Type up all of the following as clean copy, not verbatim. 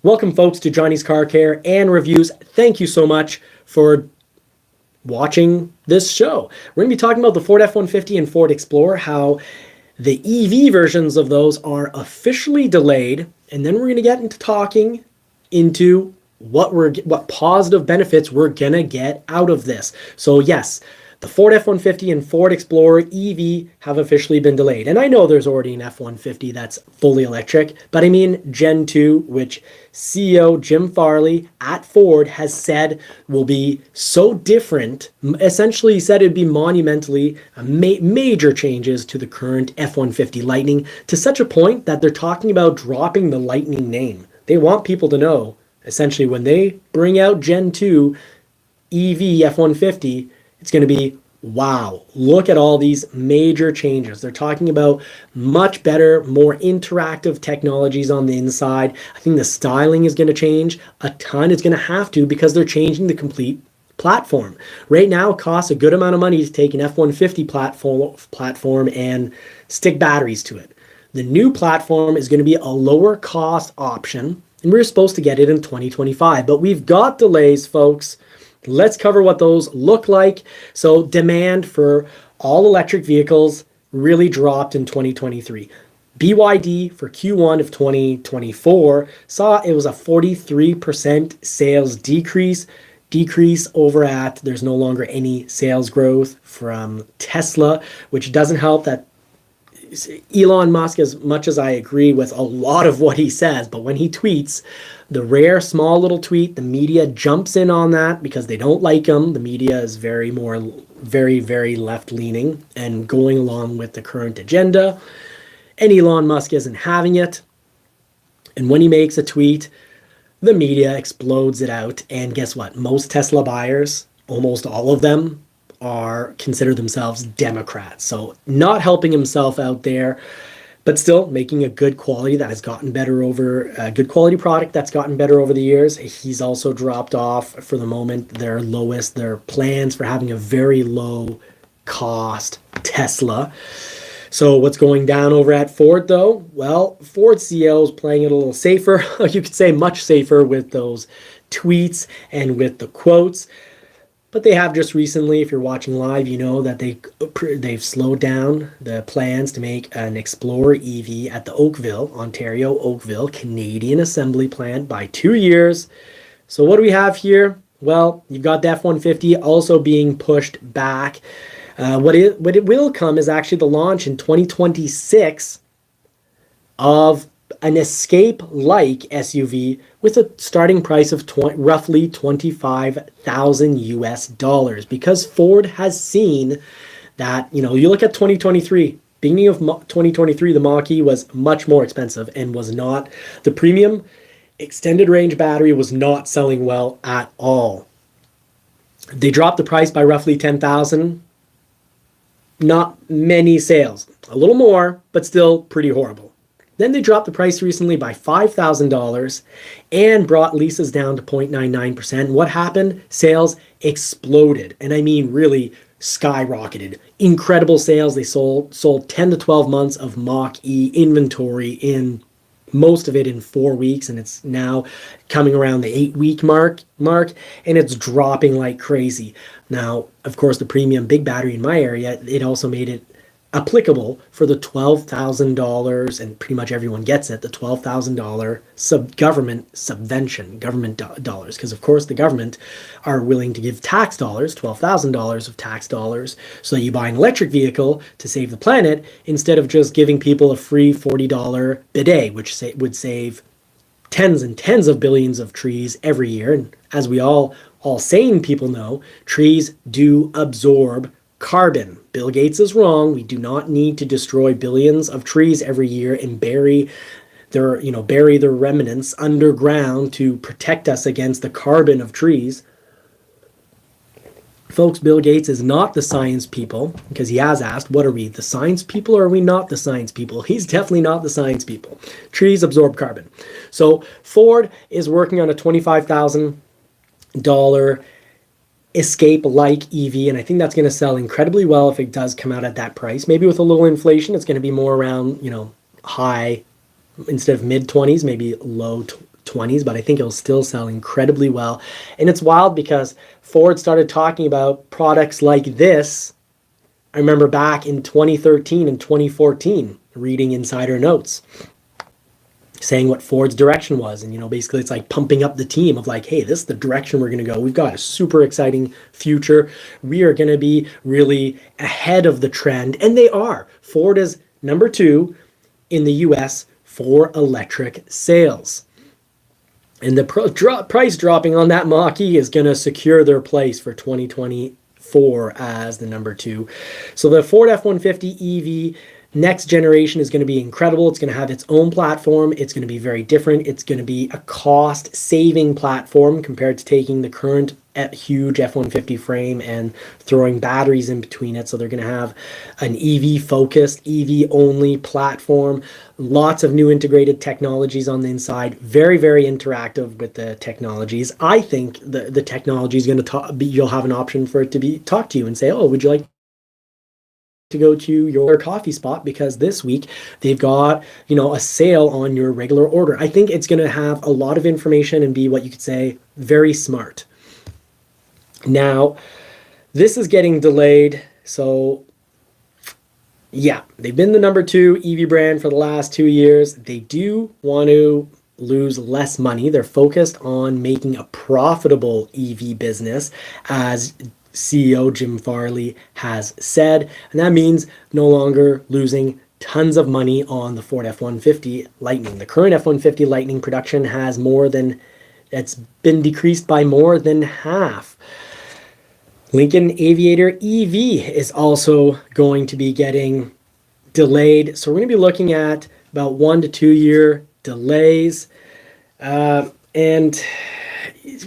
Welcome, folks, to Johnny's Car Care and Reviews. Thank you so much for watching this show. We're going to be talking about the Ford F-150 and Ford Explorer, how the EV versions of those are officially delayed, and then we're going to get into talking into what positive benefits we're going to get out of this. So yes, the Ford F-150 and Ford Explorer EV have officially been delayed. And I know there's already an F-150 that's fully electric, but I mean Gen 2, which CEO Jim Farley at Ford has said will be so different. Essentially, he said it'd be monumentally major changes to the current F-150 Lightning, to such a point that they're talking about dropping the Lightning name. They want people to know, essentially, when they bring out Gen 2 EV F-150, it's going to be, wow, look at all these major changes. They're talking about much better, more interactive technologies on the inside. I think the styling is going to change a ton. It's going to have to, because they're changing the complete platform. Right now, it costs a good amount of money to take an F-150 platform and stick batteries to it. The new platform is going to be a lower cost option, and we're supposed to get it in 2025. But we've got delays, folks. Let's cover what those look like. So demand for all electric vehicles really dropped in 2023. BYD for Q1 of 2024 saw it was a 43% sales decrease over at, there's no longer any sales growth from Tesla, which doesn't help that Elon Musk, as much as I agree with a lot of what he says, but when he tweets, the rare small little tweet, the media jumps in on that because they don't like him. The media is very left leaning and going along with the current agenda. And Elon Musk isn't having it. And when he makes a tweet, the media explodes it out. And guess what? Most Tesla buyers, almost all of them, consider themselves Democrats. So not helping himself out there, but still making a good quality that has gotten better over a good quality product that's gotten better over the years. He's also dropped off for the moment their plans for having a very low cost Tesla. So what's going down over at Ford though? Well, Ford CEO is playing it a little safer. You could say much safer with those tweets and with the quotes. But they have just recently, if you're watching live, you know that they've slowed down the plans to make an Explorer EV at the Oakville, Canadian assembly plant by 2 years. So what do we have here? Well, you've got the F-150 also being pushed back. What it will come is actually the launch in 2026 of an Escape-like SUV with a starting price of roughly $25,000 US, because Ford has seen that, you look at 2023, beginning of 2023, the Mach-E was much more expensive and was not, the premium extended range battery was not selling well at all. They dropped the price by roughly $10,000. Not many sales, a little more, but still pretty horrible. Then they dropped the price recently by $5,000 and brought leases down to 0.99%. What happened? Sales exploded. And I mean really skyrocketed. Incredible sales. They sold 10 to 12 months of Mach-E inventory, in most of it in 4 weeks, and it's now coming around the 8-week mark, and it's dropping like crazy. Now, of course, the premium big battery in my area, it also made it applicable for the $12,000, and pretty much everyone gets it, the $12,000 government subvention, government dollars, because of course the government are willing to give tax dollars, $12,000 of tax dollars, so that you buy an electric vehicle to save the planet, instead of just giving people a free $40 bidet, which would save tens and tens of billions of trees every year. And as we all sane people know, trees do absorb carbon. Bill Gates is wrong. We do not need to destroy billions of trees every year and bury their remnants underground to protect us against the carbon of trees. Folks, Bill Gates is not the science people, because he has asked, what are we, the science people, or are we not the science people? He's definitely not the science people. Trees absorb carbon. So Ford is working on a $25,000 Escape-like EV, and I think that's going to sell incredibly well if it does come out at that price. Maybe with a little inflation, it's going to be more around, high instead of mid-20s, maybe low 20s, but I think it'll still sell incredibly well. And it's wild because Ford started talking about products like this. I remember back in 2013 and 2014, reading insider notes, saying what Ford's direction was. And, basically it's like pumping up the team of like, hey, this is the direction we're going to go. We've got a super exciting future. We are going to be really ahead of the trend. And they are. Ford is number 2 in the US for electric sales. And the price dropping on that Mach-E is going to secure their place for 2024 as the number 2. So the Ford F-150 EV next generation is going to be incredible. It's going to have its own platform. It's going to be very different. It's going to be a cost-saving platform compared to taking the current huge F-150 frame and throwing batteries in between it. So they're going to have an EV-focused, EV-only platform. Lots of new integrated technologies on the inside. Very, very interactive with the technologies. I think the technology is going to you'll have an option for it to talk to you and say, oh, would you like to go to your coffee spot because this week they've got a sale on your regular order. I think it's going to have a lot of information and be what you could say very smart. Now this is getting delayed, so yeah, they've been the number 2 EV brand for the last 2 years. They do want to lose less money. They're focused on making a profitable EV business, as CEO Jim Farley has said, and that means no longer losing tons of money on the Ford F-150 Lightning. The current F-150 Lightning production it's been decreased by more than half. Lincoln Aviator EV is also going to be getting delayed, so we're going to be looking at about 1 to 2 year delays, and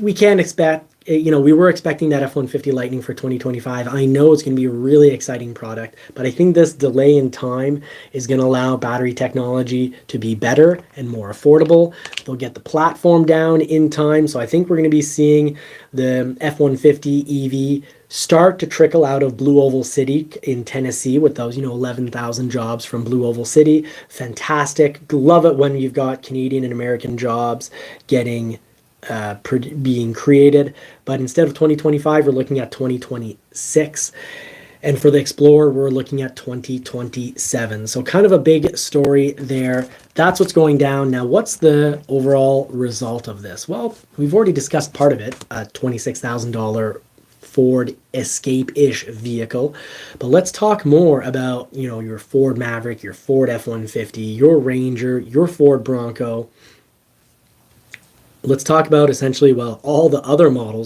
we can't expect. We were expecting that F-150 Lightning for 2025. I know it's going to be a really exciting product, but I think this delay in time is going to allow battery technology to be better and more affordable. They'll get the platform down in time. So I think we're going to be seeing the F-150 EV start to trickle out of Blue Oval City in Tennessee with those, 11,000 jobs from Blue Oval City. Fantastic. Love it when you've got Canadian and American jobs being created, but instead of 2025 we're looking at 2026, and for the Explorer we're looking at 2027. So kind of a big story there. That's what's going down. Now what's the overall result of this? Well, we've already discussed part of it, a $26,000 Ford Escape-ish vehicle, but let's talk more about your Ford Maverick, your Ford F-150, your Ranger, your Ford Bronco. Let's talk about essentially, all the other models